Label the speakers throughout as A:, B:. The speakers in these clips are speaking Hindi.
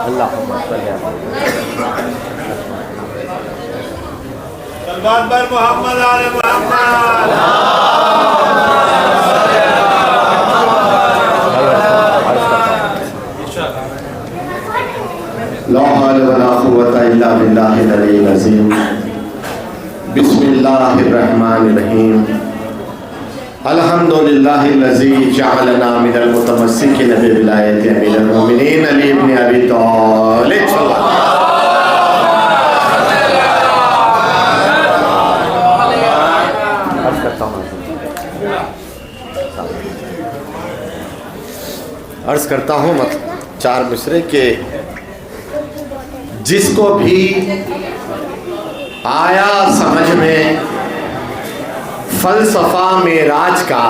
A: अल्लाहुम्मा सल्ली अला
B: सल्लल्लाहु अलैहि मोहम्मद आले मोहम्मद।
C: ला हौला वला कुव्वता इल्ला बिल्लाहिल अलील अज़ीम। बिस्मिल्लाहिर रहमानिर रहीम। अल्हम्दुलिल्लाहिल्लज़ी जअलना मिनल मुतमस्सिकीन बिविलायति अमीरिल मोमिनीन अली इब्न अबी तालिब। अर्ज करता हूँ मत चार मिसरे के जिसको भी आया समझ में फलसफा मेराज का,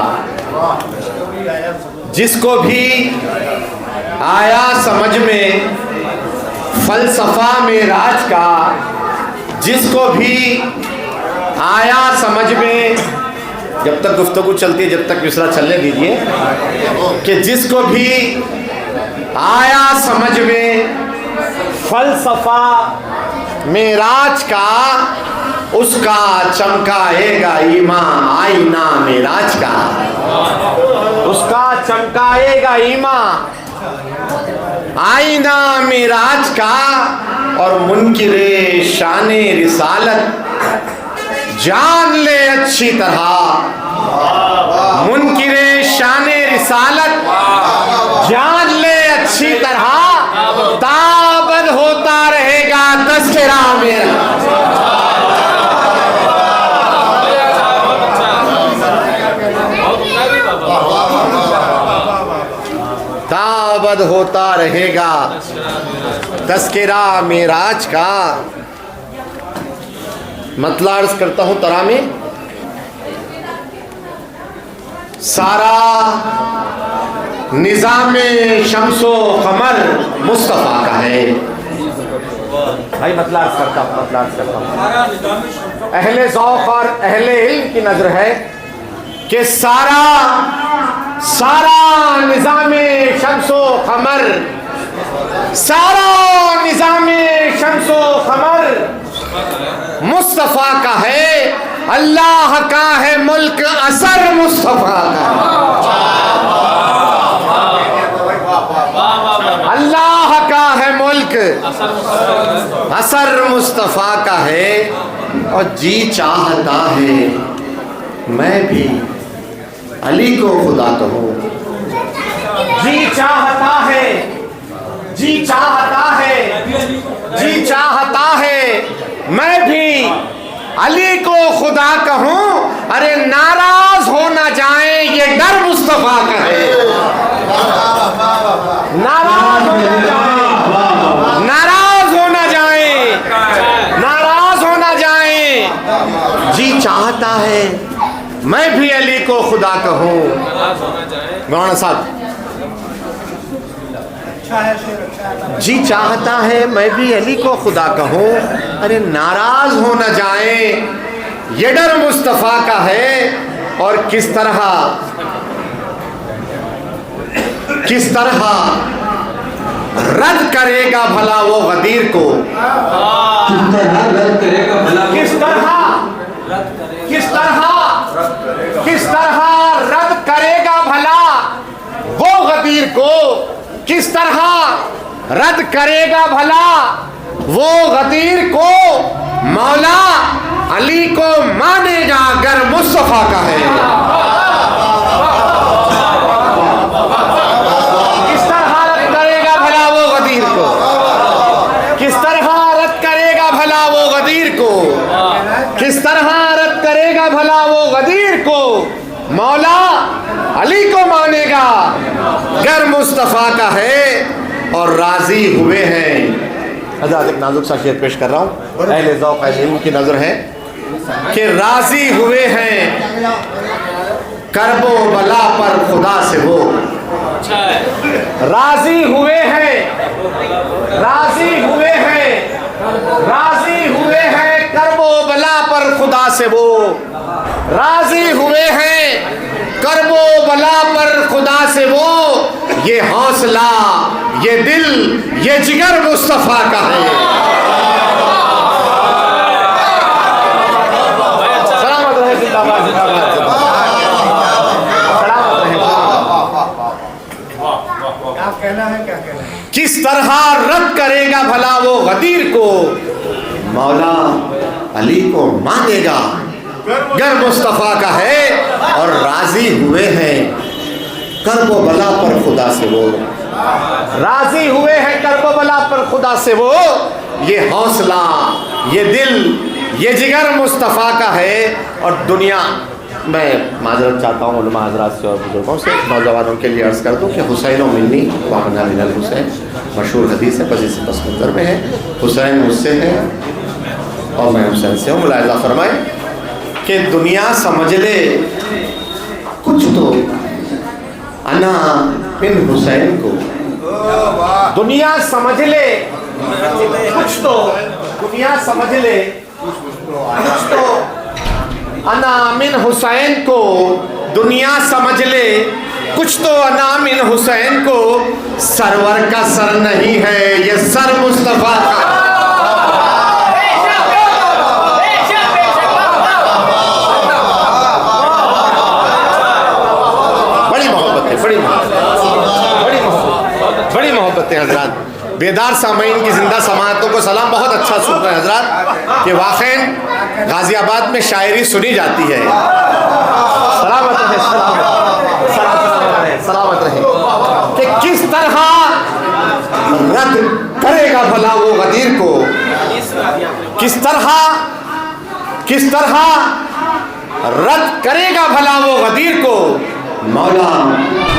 C: जिसको भी आया समझ में फलसफा मेराज का, जिसको भी आया समझ में, जब तक गुफ्तगू चलती है जब तक मिसरा चलने दीजिए, कि जिसको भी आया समझ में फलसफा मेराज का, उसका चमकाएगा ईमान आईना मेराज का, उसका चमकाएगा ईमान आईना मेराज का। और मुनकिरे शाने रिसालत जान ले अच्छी तरह, मुनकिरे शाने रिसालत जान ले अच्छी तरह, ताबद होता रहेगा तज़किरा मेरा। ताबद होता रहेगा तज़किरा मेराज का। मतलब अर्ज करता हूँ तरा में सारा निज़ामे शम्सो कमर मुस्तफ़ा का है। भाई मतलब अर्ज करता हूँ अहले ज़ौक़ और अहले इल्म की नजर है कि सारा निज़ामे शम्सो कमर, सारा निज़ामे शम्सो कमर मुस्तफ़ा का है। अल्लाह का है मुल्क असर मुस्तफ़ा का, अल्लाह का है मुल्क असर मुस्तफ़ा का है। और जी चाहता है मैं भी अली को खुदा कहूँ, जी चाहता है, जी चाहता है, जी चाहता है मैं भी अली को खुदा कहूँ। अरे नाराज हो ना जाए ये डर मुस्तफ़ा का है, नाराज हो ना जाए, नाराज हो ना जाए, नाराज हो ना जाए। जी चाहता है मैं भी अली को खुदा कहूँ। मौलाना साहब, जी चाहता है मैं भी अली को खुदा कहूँ, अरे नाराज हो न जाए ये डर मुस्तफ़ा का है। और किस तरह रद्द करेगा भला वो गदीर को, किस तरह रद्द करेगा भला, किस तरह रद्द करेगा भला वो गदीर को, किस तरह रद्द करेगा भला वो गदीर को। मौला अली को मानेगा अगर मुस्तफ़ा का है। किस तरह रद्द करेगा भला वो गदीर को, किस तरह रद्द करेगा भला वो गदीर को, किस तरह रद्द करेगा भला वो गदीर को। मौला अली को मानेगा गर मुस्तफ़ा का है। और राजी हुए हैं, आजाद एक नाजुक सा शेर पेश कर रहा हूँ, अहले ज़ौक़ अहले इल्म की नज़र है कि राजी हुए हैं करबो बला पर खुदा से वो, राजी हुए हैं, राजी हुए हैं, राजी हुए हैं करबो बला पर खुदा से वो, राजी हुए हैं करबो बला पर खुदा से वो, ये हौसला, ये दिल, ये जिगर मुस्तफा का है। सलामत रहे, जिंदाबाद जिंदाबाद सलामत रहे।
A: क्या कहना है, क्या कहना है?
C: किस तरह रद्द करेगा भला वो गदीर को, मौला अली को मांगेगा गर मुस्तफ़ा का है। और राजी हुए हैं करबो बला पर खुदा से वो, राजी हुए हैं करबो बला पर खुदा से वो, ये हौसला, ये दिल, ये जिगर मुस्तफ़ा का है। और दुनिया, मैं माजरत चाहता हूँ उलमा हज़रात से और बुजुर्गों से, नौजवानों के लिए अर्ज़ कर दूँ कि हुसैन व मिन्नी वामना मिनल हुसैन मशहूर हदीस है, पस पस मंज़र में है, हुसैन मुझसे है और मैं हुसैन से हूँ। मुलाहिज़ा फरमाए कि दुनिया समझ ले कुछ तो अना बिन हुसैन को, दुनिया समझ ले कुछ तो, दुनिया समझ ले कुछ तो अना मिन हुसैन को, दुनिया समझ ले कुछ तो अना मिन हुसैन को। सरवर का सर नहीं है ये सर मुस्तफ़ा का। बड़ी मोहब्बत है, बड़ी मोहब्बत है हजरात। बेदार सामीन की जिंदा समातों को सलाम। बहुत अच्छा सुन रहे हैं हजरात कि वाक़ई गाज़ियाबाद में शायरी सुनी जाती है। सलामत रहे, सलामत रहे कि किस तरह रद्द करेगा भला वो गदीर को, किस तरह रद्द करेगा भला वो गदीर को। मौला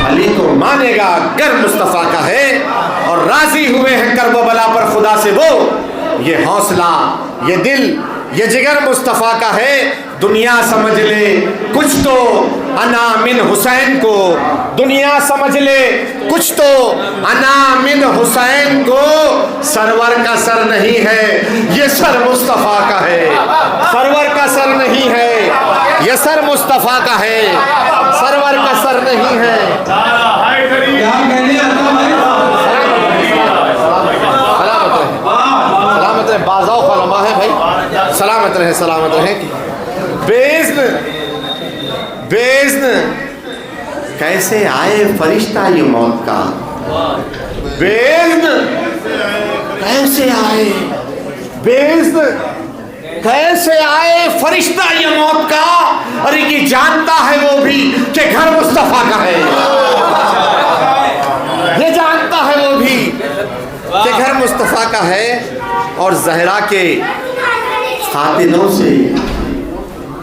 C: अली को मानेगा गर मुस्तफ़ा का है। और राजी हुए हैं करबो बला पर खुदा से वो, ये हौसला, ये दिल, ये जिगर मुस्तफ़ा का है। दुनिया समझ ले कुछ तो अना मिन हुसैन को, दुनिया समझ ले कुछ तो अना मिन हुसैन को। सरवर का सर नहीं है ये सर मुस्तफ़ा का है, सरवर का सर नहीं है ये सर मुस्तफ़ा का है, सरवर का सर नहीं है। सलामत रहे, बाज़ाओ खलमा है भाई, सलामत रहे, सलामत रहे। बेज़्न कैसे आए फरिश्ता ये मौत का, बेज़्न कैसे आए, बेज़्न कैसे आए फरिश्ता ये मौत का। अरे ये जानता है वो भी कि घर मुस्तफ़ा का है, ये जानता है वो भी कि घर मुस्तफ़ा का है। और ज़हरा के खातिनों से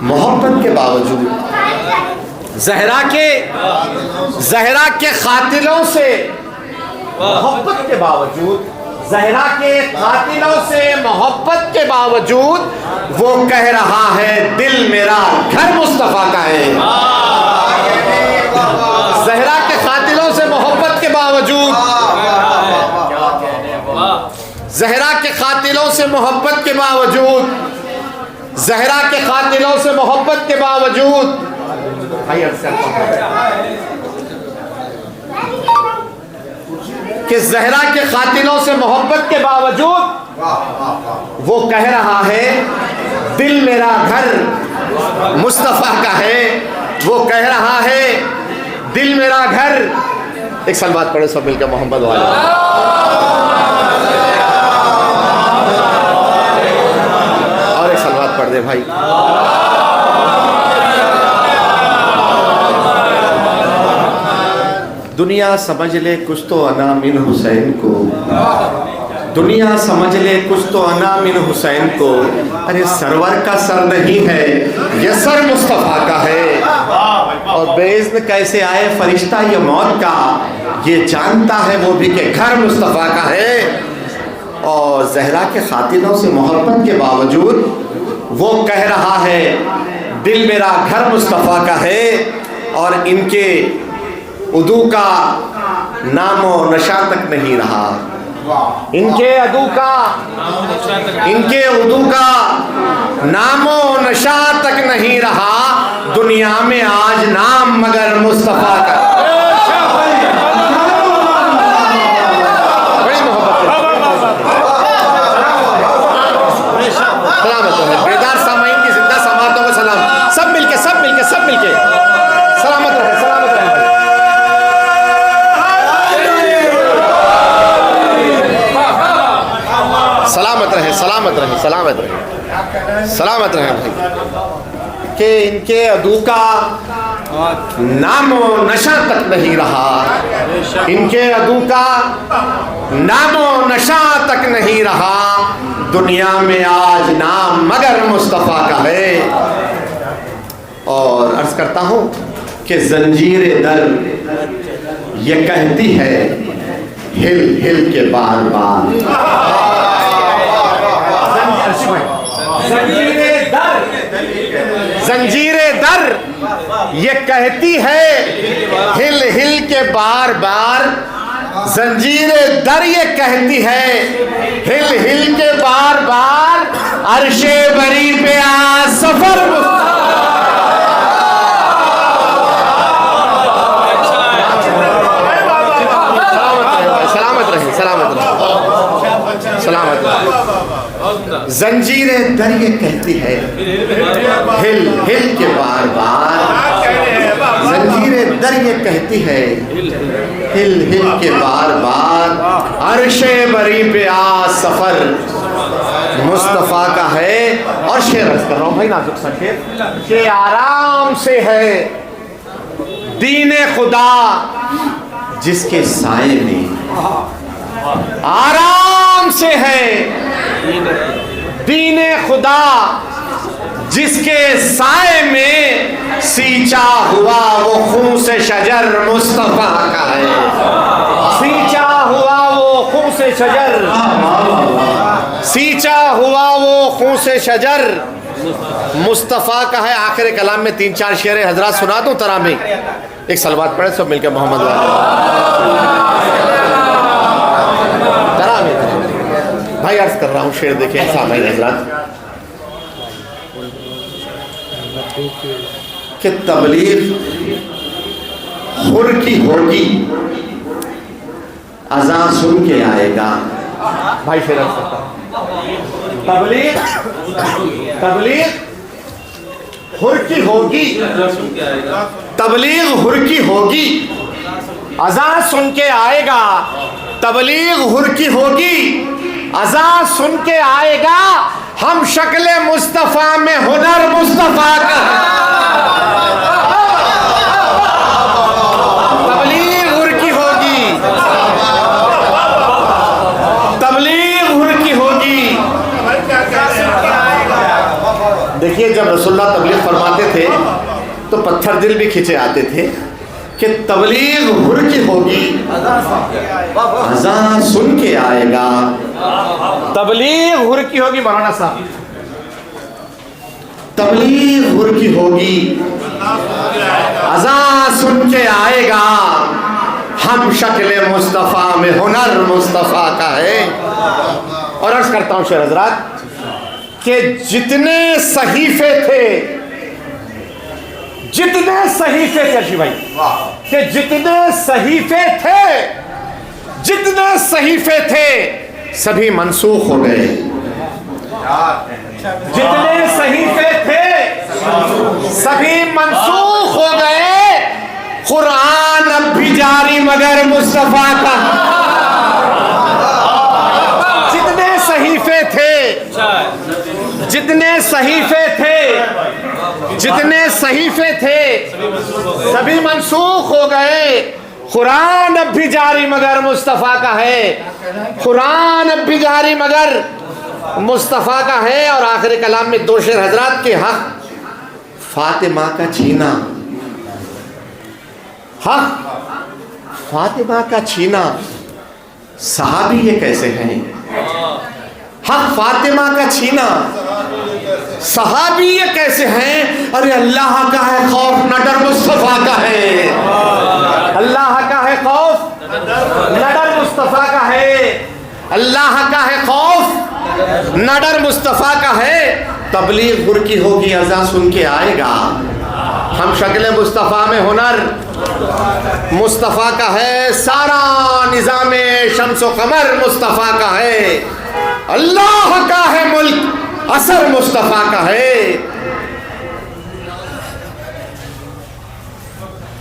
C: मोहब्बत के बावजूद, ज़हरा के खातिलों से मोहब्बत के बावजूद, ज़हरा के खातिलों से मोहब्बत के बावजूद वो कह रहा है दिल मेरा घर मुस्तफ़ा का है। ज़हरा के खातिलों से मोहब्बत के बावजूद, ज़हरा के खातिलों से मोहब्बत के बावजूद, ज़हरा के खातिलों से मोहब्बत के बावजूद, कि ज़हरा के खातिलों से मोहब्बत के बावजूद वो कह रहा है दिल मेरा घर मुस्तफ़ा का है, वो कह रहा है दिल मेरा घर। एक सलवात पढ़े सब मिलकर मोहम्मद वाले, और एक सलवात पढ़ दे भाई। दुनिया समझ ले कुछ तो अना मिन हुसैन को, दुनिया समझ ले कुछ तो अना मिन हुसैन को। अरे सरवर का सर नहीं है ये सर मुस्तफ़ा का है। और बेइज़्न कैसे आए फरिश्ता ये मौत का, ये जानता है वो भी कि घर मुस्तफ़ा का है। और ज़हरा के खातिनों से मोहब्बत के बावजूद वो कह रहा है दिल मेरा घर मुस्तफ़ा का है। और इनके उदू का नामो नशा तक नहीं रहा, इनके उदू का नामो नशा तक नहीं रहा। दुनिया में आज नाम मगर मुस्तफा का। बड़ी मोहब्बत सलामत रहे बेदार सामाइन की जिंदा समातों को सलाम। सब मिलके सलामत रहे सलामत रहे भाई कि इनके अदू का नामो नशा तक नहीं रहा, इनके अदू का नामो नशा तक नहीं रहा। दुनिया में आज नाम मगर मुस्तफ़ा का है। और अर्ज करता हूँ कि जंजीर दर ये कहती है हिल हिल के बार बार। जंजीर दर ये कहती है हिल हिल के बार बार। जंजीर दर ये कहती है हिल हिल के बार बार। अर्शे बरी पे आ सफर सलामत रहे। जंजीर दर ये कहती है हिल हिल के बार बार। जंजीर दर ये कहती है हिल हिल के बार बार। अर्शे बरी पे आ सफर मुस्तफ़ा का है। और शेर अर्ज कर रहा हूँ भाई नाजुक सा शेर के आराम से है दीने खुदा जिसके साए में। आराम से है दीने खुदा जिसके साए में सींचा हुआ वो खून से शजर मुस्तफ़ा का है। सींचा हुआ वो खून से शजर, सींचा हुआ वो खून से शजर मुस्तफ़ा का है। आखिर कलाम में 3-4 शेर हजरात सुना दूं तरा में। एक सलवात पढ़े सब मिलकर मोहम्मद तरा में। भाई अर्ज कर रहा हूँ शेर देखें सामने हजरात कि तबलीग हुर की होगी अज़ान सुन के आएगा। भाई शेर अर्ज करता हूँ तबलीग हुर की होगी, तबलीग हुर की होगी अज़ान सुन के आएगा। तबलीग हुर की होगी अज़ान सुन के आएगा। हम शक्ल मुस्तफ़ा में हुनर मुस्तफ़ा का। तबलीग हुर की होगी, तबलीग हुर की होगी। देखिए जब रसूलुल्लाह तबलीग फरमाते थे तो पत्थर दिल भी खींचे आते थे कि तबलीग हुर की होगी अज़ान सुन के आएगा। तबलीग हुर की होगी मौलाना साहब, तबलीग हुर की होगी अज़ान सुन के आएगा। हम शक्ल मुस्तफ़ा में हुनर मुस्तफ़ा का है। और अर्ज करता हूँ शेर हजरात कि जितने सहीफे थे, जितने सहीफे थे अर्शी भाई कि जितने सहीफे थे, जितने सहीफे थे सभी मनसूख हो गए। जितने सहीफे थे सभी मनसूख हो गए। कुरान अब भी जारी मगर मुस्तफ़ा का। जितने सहीफे थे, जितने सहीफे थे, जितने सहीफे थे सभी मनसूख हो गए। कुरान अब भी जारी मगर मुस्तफ़ा का है। कुरान अब भी जारी मगर मुस्तफ़ा का है। और आखिरी कलाम में 2 शेर हजरात के हक फातिमा का छीना, हक फातिमा का छीना। सहाबी ये कैसे हैं? हक फातिमा का छीना सहाबी ये कैसे हैं? अरे अल्लाह का है खौफ न डर मुस्तफ़ा का है। अल्लाह का है खौफ न डर मुस्तफ़ा का है। अल्लाह का है खौफ न डर मुस्तफ़ा का है। तबलीग हुर की होगी अज़ान सुन के आएगा। हम शक्ल मुस्तफ़ा में हुनर मुस्तफ़ा का है, सारा निज़ाम शम्सो कमर मुस्तफ़ा का है, अल्लाह का है मुल्क असर मुस्तफ़ा का है।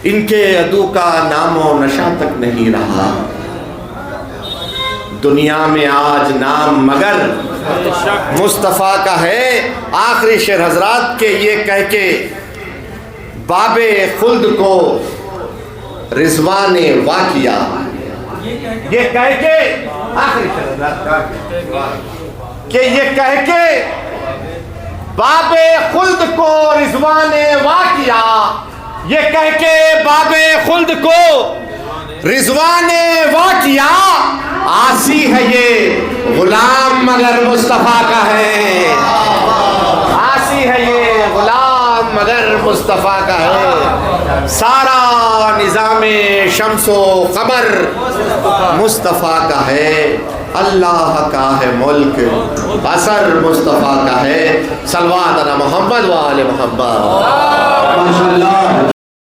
C: इनके अदू का नामो नशा तक नहीं रहा दुनिया में आज नाम मगर मुस्तफ़ा का है। आखिरी शेर हजरात के ये कह के बाबे खुल्द को रिजवाने वाकिया, ये कह के आखिरी शेर हजरात के ये कह के बाबे खुल्द को रिजवाने वाकिया, ये कह के बाबे खुल्द को रिजवाने वाकिया, आसी है ये गुलाम मगर मुस्तफ़ा का है, आसी है ये गुलाम मगर मुस्तफ़ा का है। सारा निज़ामे शम्सो कमर मुस्तफ़ा का है, अल्लाह का है मुल्क असर मुस्तफ़ा का है। सलवात अला मोहम्मद व आले मोहम्मद।